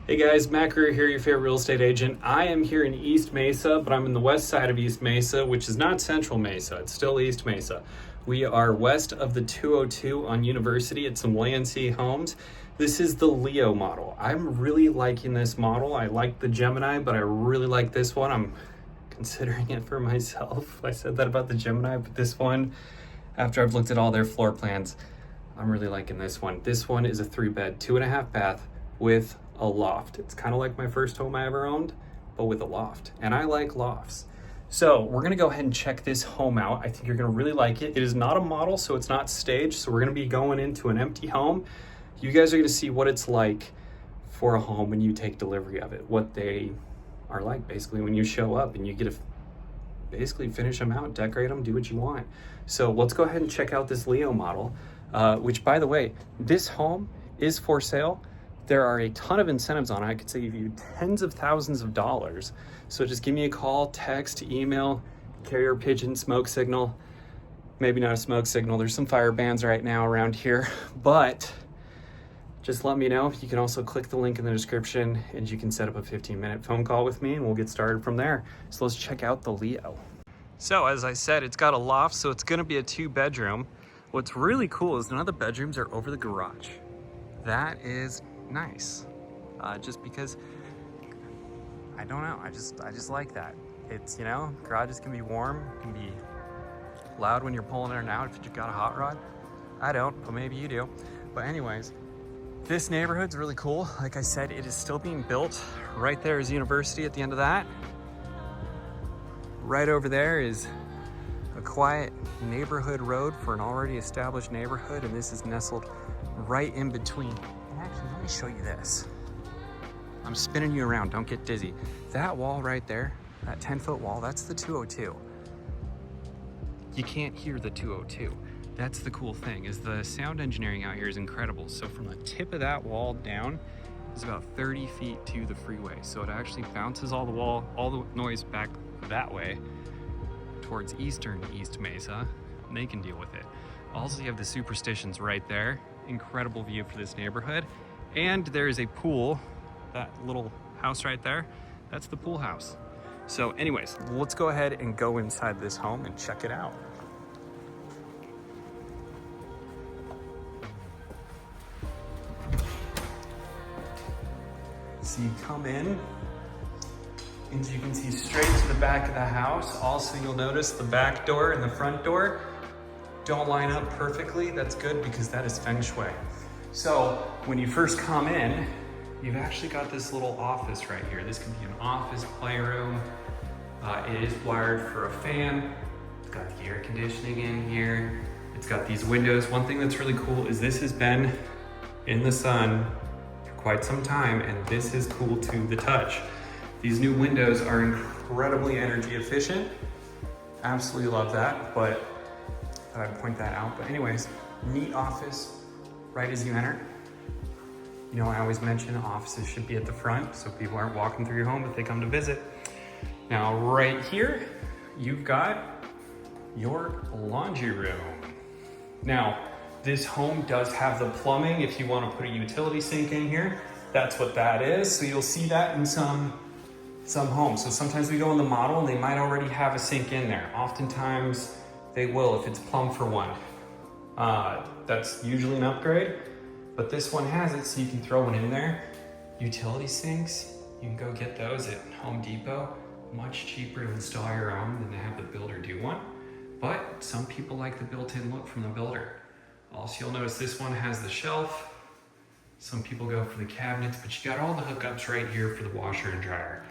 Hey guys, Matt Greer here, your favorite real estate agent. I am here in East Mesa, but I'm in the west side of East Mesa, which is not Central Mesa. It's still East Mesa. We are west of the 202 on University at some Lansing homes. This is the Leo model. I'm really liking this model. I like the Gemini, but I really like this one. I'm considering it for myself. I said that about the Gemini, but this one, after I've looked at all their floor plans, I'm really liking this one. This one is a 3-bed, 2.5 bath with a loft. It's kind of like my first home I ever owned, but with a loft. And I like lofts. So we're gonna go ahead and check this home out. I think you're gonna really like it. It is not a model, so it's not staged. So we're gonna be going into an empty home. You guys are gonna see what it's like for a home when you take delivery of it, what they are like basically when you show up and you get to basically finish them out, decorate them, do what you want. So let's go ahead and check out this Leo model, which by the way, this home is for sale. There are a ton of incentives on it. I could save you tens of thousands of dollars. So just give me a call, text, email, carrier pigeon, smoke signal. Maybe not a smoke signal. There's some fire bans right now around here, but just let me know. You can also click the link in the description and you can set up a 15-minute phone call with me and we'll get started from there. So let's check out the Leo. So as I said, it's got a loft, so it's gonna be a 2-bedroom. What's really cool is none of the bedrooms are over the garage. That is nice, just because I don't know, I just like that. It's, you know, garages can be warm, can be loud when you're pulling in and out if you've got a hot rod. I don't, but maybe you do. But anyways, this neighborhood's really cool. Like I said, it is still being built. Right there is University at the end of that. Right over there is a quiet neighborhood road for an already established neighborhood, and this is nestled right in between. Actually, let me show you this. I'm spinning you around, don't get dizzy. That wall right there, that 10-foot wall, that's the 202. You can't hear the 202. That's the cool thing, is the sound engineering out here is incredible. So from the tip of that wall down is about 30 feet to the freeway. So it actually bounces all the noise back that way towards eastern East Mesa, and they can deal with it. Also, you have the Superstitions right there. Incredible view for this neighborhood. And there is a pool, that little house right there, that's the pool house. So anyways, let's go ahead and go inside this home and check it out. So you come in, and you can see straight to the back of the house. Also, you'll notice the back door and the front door don't line up perfectly. That's good because that is feng shui. So when you first come in, you've actually got this little office right here. This could be an office, playroom. It is wired for a fan. It's got the air conditioning in here. It's got these windows. One thing that's really cool is this has been in the sun for quite some time, and this is cool to the touch. These new windows are incredibly energy efficient. Absolutely love that, but I'd point that out. But anyways, neat office right as you enter. You know, I always mention offices should be at the front so people aren't walking through your home if they come to visit. Now, right here, you've got your laundry room. Now, this home does have the plumbing if you want to put a utility sink in here. That's what that is. So you'll see that in some homes. So sometimes we go in the model and they might already have a sink in there. Oftentimes, they will if it's plumbed for one. That's usually an upgrade, but this one has it, so you can throw one in there. Utility sinks, you can go get those at Home Depot. Much cheaper to install your own than to have the builder do one. But some people like the built-in look from the builder. Also, you'll notice this one has the shelf. Some people go for the cabinets, but you got all the hookups right here for the washer and dryer.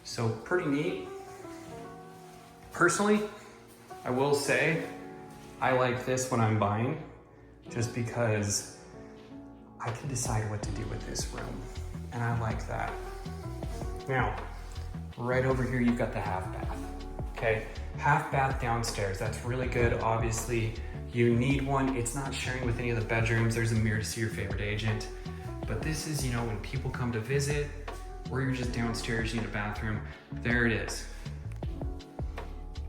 So pretty neat. Personally, I will say, I like this when I'm buying, just because I can decide what to do with this room, and I like that. Now, right over here, you've got the half bath, okay? Half bath downstairs, that's really good. Obviously, you need one. It's not sharing with any of the bedrooms. There's a mirror to see your favorite agent. But this is, you know, when people come to visit, or you're just downstairs, you need a bathroom, there it is.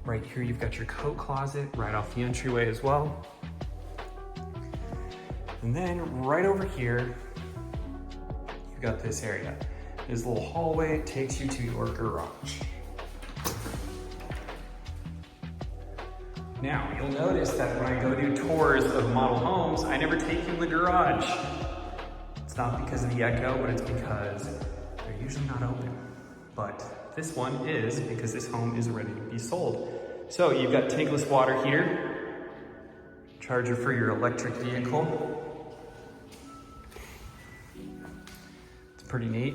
Right here, you've got your coat closet right off the entryway as well. And then right over here, you've got this area. This little hallway takes you to your garage. Now, you'll notice that when I go do tours of model homes, I never take you in the garage. It's not because of the echo, but it's because they're usually not open. But this one is, because this home is ready to be sold. So you've got tankless water heater, charger for your electric vehicle. It's pretty neat.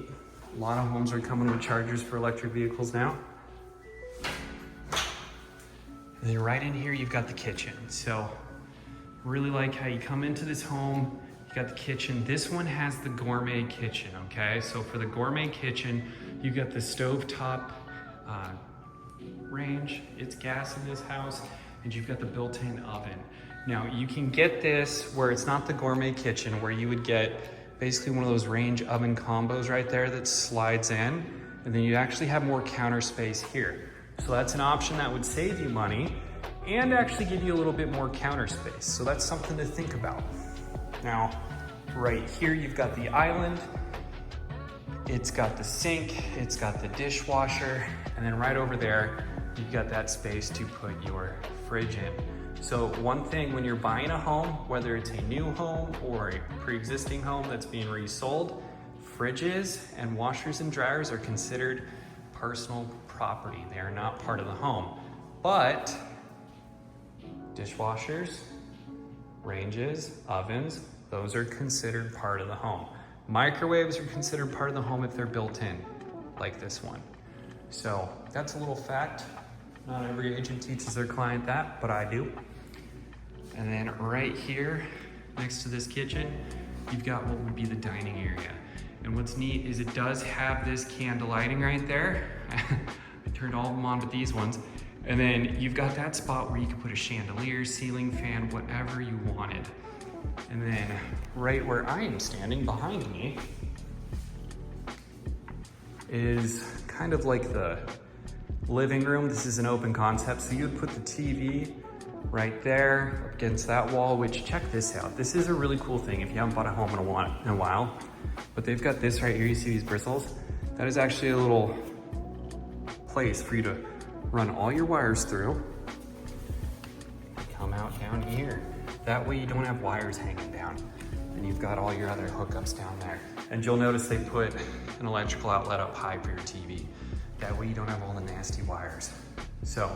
A lot of homes are coming with chargers for electric vehicles now. And then right in here, you've got the kitchen. So really like how you come into this home, you got the kitchen. This one has the gourmet kitchen, okay? So for the gourmet kitchen, you got the stovetop range. It's gas in this house, and you've got the built-in oven. Now you can get this where it's not the gourmet kitchen, where you would get basically one of those range oven combos right there that slides in, and then you actually have more counter space here. So that's an option that would save you money and actually give you a little bit more counter space. So that's something to think about. Now, right here, you've got the island. It's got the sink, it's got the dishwasher, and then right over there, you've got that space to put your fridge in. So one thing when you're buying a home, whether it's a new home or a pre-existing home that's being resold, fridges and washers and dryers are considered personal property. They are not part of the home. But dishwashers, ranges, ovens, those are considered part of the home. Microwaves are considered part of the home if they're built in, like this one. So that's a little fact. Not every agent teaches their client that, but I do. And then right here, next to this kitchen, you've got what would be the dining area. And what's neat is it does have this candle lighting right there. I turned all of them on but these ones. And then you've got that spot where you can put a chandelier, ceiling fan, whatever you wanted. And then right where I am standing behind me is kind of like the living room. This is an open concept. So you'd put the TV right there against that wall, which check this out. This is a really cool thing if you haven't bought a home in a while, but they've got this right here. You see these bristles? That is actually a little place for you to run all your wires through. Come out down here. That way you don't have wires hanging down, and you've got all your other hookups down there. And you'll notice they put an electrical outlet up high for your TV. That way you don't have all the nasty wires. So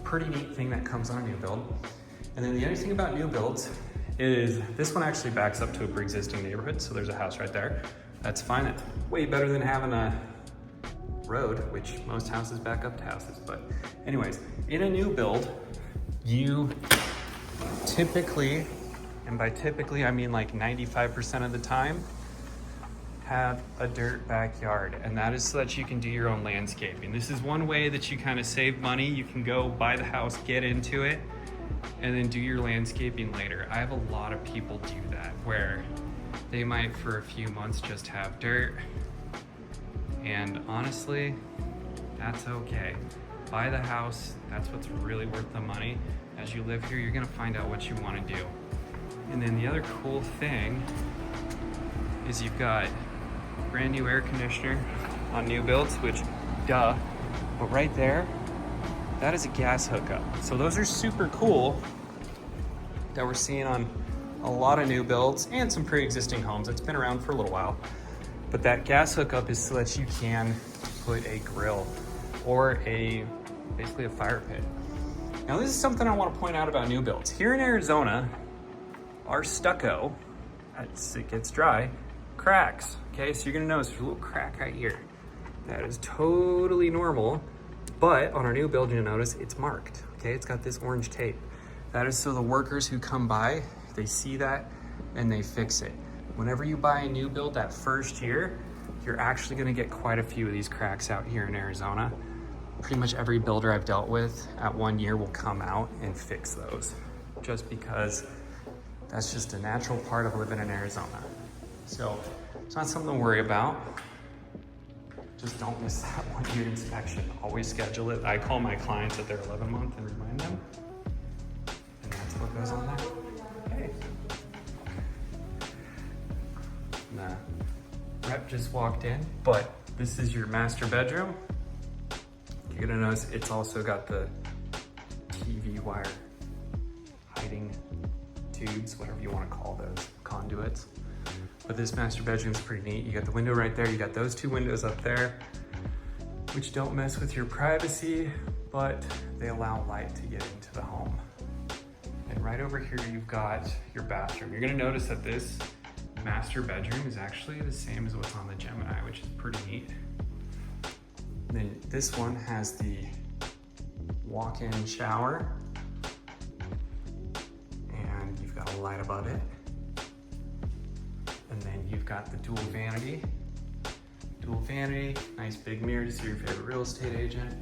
pretty neat thing that comes on a new build. And then the other thing about new builds is this one actually backs up to a pre-existing neighborhood. So there's a house right there. That's fine. That's way better than having a road, which most houses back up to houses. But anyways, in a new build, you typically, and by typically I mean like 95% of the time, have a dirt backyard, and that is so that you can do your own landscaping. This is one way that you kind of save money. You can go buy the house, get into it, and then do your landscaping later. I have a lot of people do that, where they might for a few months just have dirt, and honestly, that's okay. Buy the house, that's what's really worth the money. As you live here, you're gonna find out what you wanna do. And then the other cool thing is you've got brand new air conditioner on new builds, which duh, but right there, that is a gas hookup. So those are super cool that we're seeing on a lot of new builds and some pre-existing homes. It's been around for a little while, but that gas hookup is so that you can put a grill or basically a fire pit. Now this is something I want to point out about new builds. Here in Arizona, our stucco, as it gets dry, cracks. Okay, so you're gonna notice there's a little crack right here. That is totally normal, but on our new build, you'll notice it's marked. Okay, it's got this orange tape. That is so the workers who come by, they see that and they fix it. Whenever you buy a new build that first year, you're actually gonna get quite a few of these cracks out here in Arizona. Pretty much every builder I've dealt with at 1 year will come out and fix those, just because that's just a natural part of living in Arizona. So it's not something to worry about. Just don't miss that 1 year inspection. Always schedule it. I call my clients at their 11th month and remind them. And that's what goes on there. Okay. The rep just walked in, but This is your master bedroom. You're gonna notice it's also got the TV wire hiding tubes, whatever you wanna call those, conduits. But this master bedroom's pretty neat. You got the window right there. You got those two windows up there, which don't mess with your privacy, but they allow light to get into the home. And right over here, you've got your bathroom. You're gonna notice that this master bedroom is actually the same as what's on the Gemini, which is pretty neat. And then this one has the walk-in shower, and you've got a light above it. And then you've got the dual vanity. Dual vanity, nice big mirror to see your favorite real estate agent.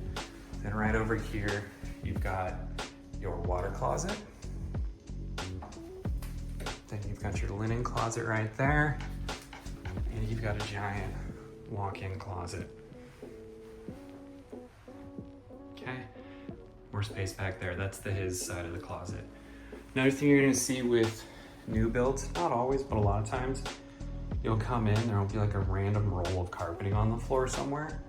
Then right over here, you've got your water closet. Then you've got your linen closet right there. And you've got a giant walk-in closet. Okay, more space back there. That's his side of the closet. Another thing you're gonna see with new builds, not always, but a lot of times, you'll come in, there'll be like a random roll of carpeting on the floor somewhere,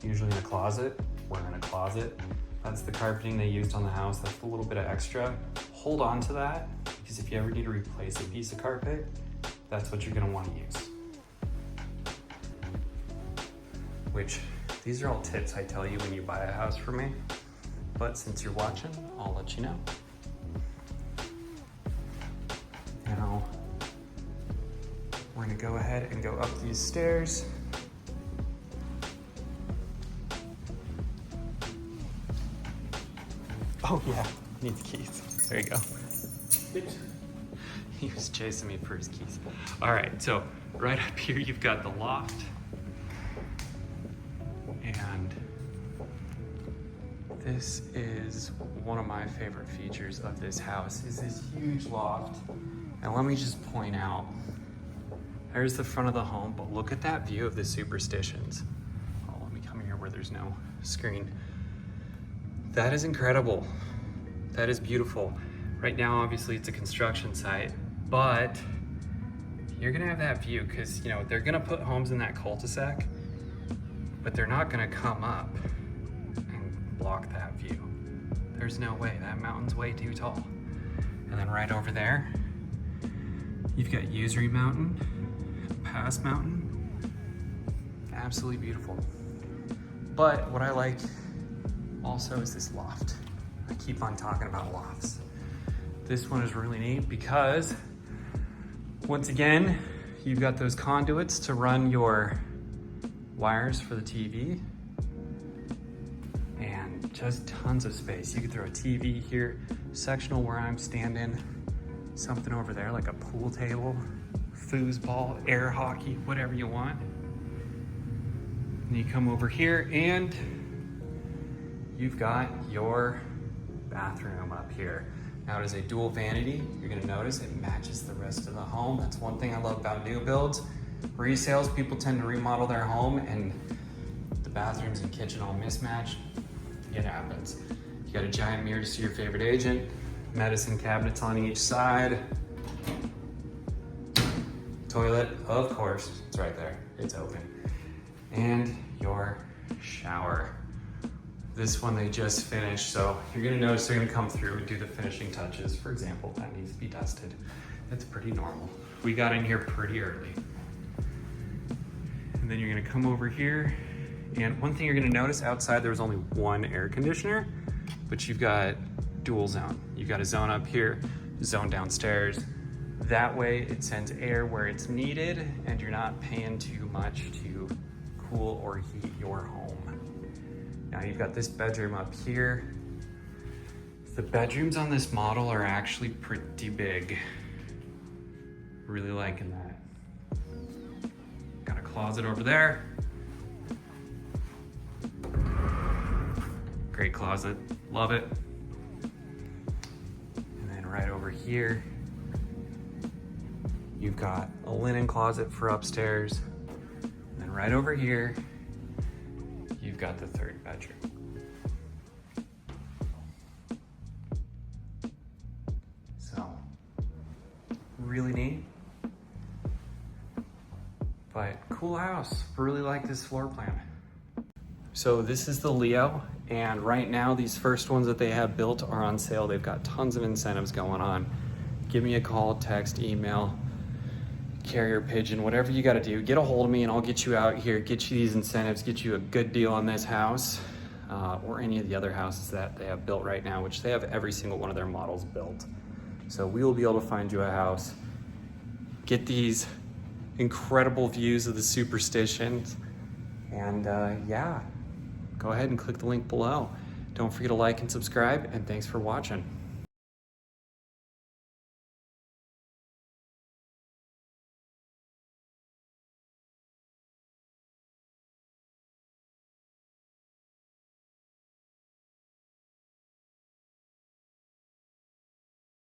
usually in a closet. We're in a closet. That's the carpeting they used on the house. That's a little bit of extra. Hold on to that, because if you ever need to replace a piece of carpet, that's what you're gonna wanna use. Which, these are all tips I tell you when you buy a house from me, but since you're watching, I'll let you know. Now, we're gonna go ahead and go up these stairs. Oh yeah, need the keys. There you go. He was chasing me for his keys. All right, so right up here, you've got the loft. And this is one of my favorite features of this house, is this huge loft. And let me just point out, there's the front of the home, but look at that view of the superstitions. Oh, let me come here where there's no screen. That is incredible. That is beautiful. Right now, obviously, it's a construction site, but you're gonna have that view because, you know, they're gonna put homes in that cul-de-sac, but they're not gonna come up and block that view. There's no way, that mountain's way too tall. And then right over there, you've got Usury Mountain, Pass Mountain. Absolutely beautiful. But what I like also is this loft. I keep on talking about lofts. This one is really neat because, once again, you've got those conduits to run your wires for the TV, and just tons of space. You could throw a TV here, sectional where I'm standing, something over there like a pool table, foosball, air hockey, whatever you want. And you come over here and you've got your bathroom up here. Now it is a dual vanity. You're gonna notice it matches the rest of the home. That's one thing I love about new builds. Resales, people tend to remodel their home and the bathrooms and kitchen all mismatched. It happens. You got a giant mirror to see your favorite agent, medicine cabinets on each side. Toilet, of course, it's right there, it's open. And your shower. This one they just finished, so you're gonna notice they're gonna come through and do the finishing touches. For example, that needs to be dusted. That's pretty normal. We got in here pretty early. And then you're gonna come over here, and one thing you're gonna notice, outside there was only one air conditioner, but you've got dual zone. You've got a zone up here, zone downstairs. That way it sends air where it's needed and you're not paying too much to cool or heat your home. Now you've got this bedroom up here. The bedrooms on this model are actually pretty big. Really liking that. Got a closet over there. Great closet, love it. And then right over here, you've got a linen closet for upstairs. And then right over here, you've got the third bedroom. So, really neat. But cool house, really like this floor plan. So this is the Leo, and right now these first ones that they have built are on sale. They've got tons of incentives going on. Give me a call, text, email, carrier pigeon, whatever you gotta do. Get a hold of me and I'll get you out here, get you these incentives, get you a good deal on this house, or any of the other houses that they have built right now, which they have every single one of their models built. So we will be able to find you a house, get these incredible views of the superstitions, and yeah, go ahead and click the link below. Don't forget to like and subscribe, and thanks for watching.